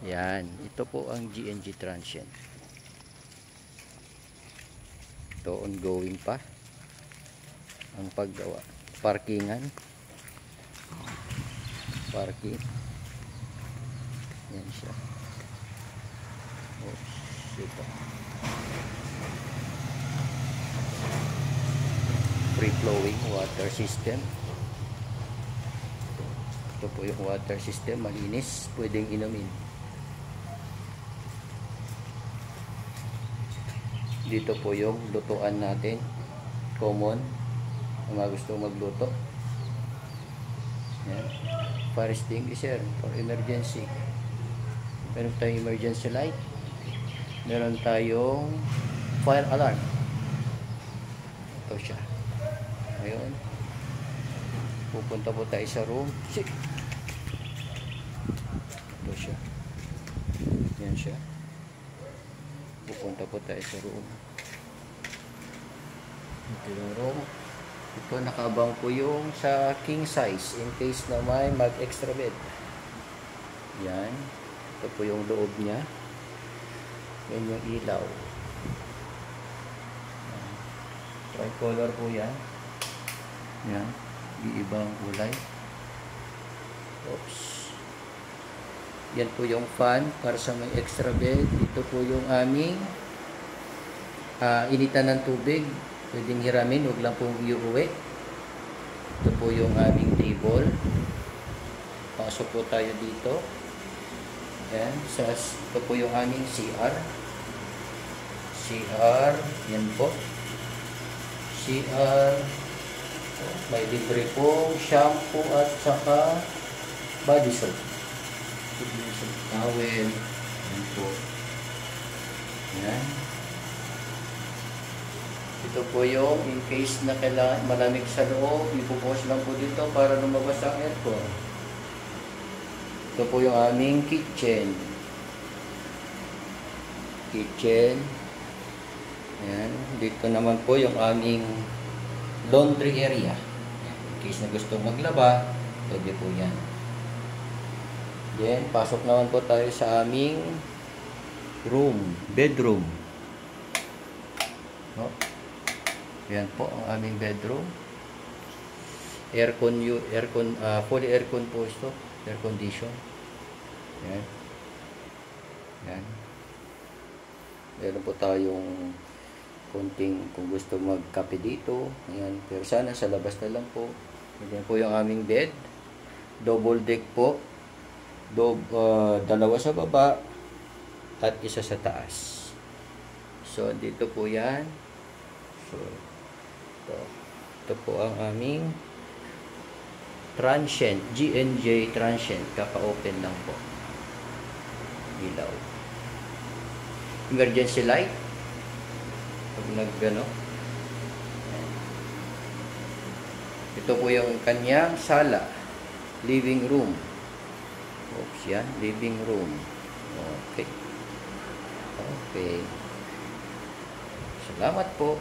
Yan, ito po ang GNG transient. Ito ongoing pa ang paggawa. Parking. Yan siya. Oops, ito. Free flowing water system. Ito po yung water system, malinis, pwedeng inumin. Dito po yung lutuan natin, common, kung gusto magluto. Yan. Fire extinguisher for emergency. Meron tayong emergency light. Meron tayong fire alarm. Ito siya. Ngayon, pupunta po tayo sa room. Ito siya. Yan siya. Pupunta po tayo sa room. Ito yung room. Ito nakaabang po yung sa king size in case na may mag-extra bed. Yan. Ito po yung loob niya. Yan yung ilaw. Tricolor po yan. Yan. Iibang kulay. Oops. Yan po yung fan para sa may extra bed. Ito po yung aming initan ng tubig. Pwedeng hiramin, huwag lang pong iuwi. Ito po yung aming table. Pasok po tayo dito. Yan. Ito po yung aming CR. CR. Yan po. CR. May libre po shampoo at saka body soap. Towel. Yan po. Yan. Ito po yung in case na kailangan malamig sa loob, ipupost lang po dito para lumabas ang aircon. Ito po yung aming kitchen. Ayan. Dito naman po yung aming laundry area. In case na gusto maglaba, pwede po yan. Then, pasok naman po tayo sa aming bedroom. No? Yan po ang aming bedroom. Fully aircon po ito. Air condition. Yan. Yan. Meron po tayong konting kung gusto magkape dito. Ayan. Pero sana sa labas na lang po. Yan po yung aming bed. Double deck po. Dalawa sa baba at isa sa taas. So, dito po yan. So, ito po ang aming transient, GNG transient. Kaka-open lang po. Ilaw. Emergency light. Pag nag-ano. Ito po yung kanyang sala. Living room. Oops, yan. Living room. Okay. Salamat po.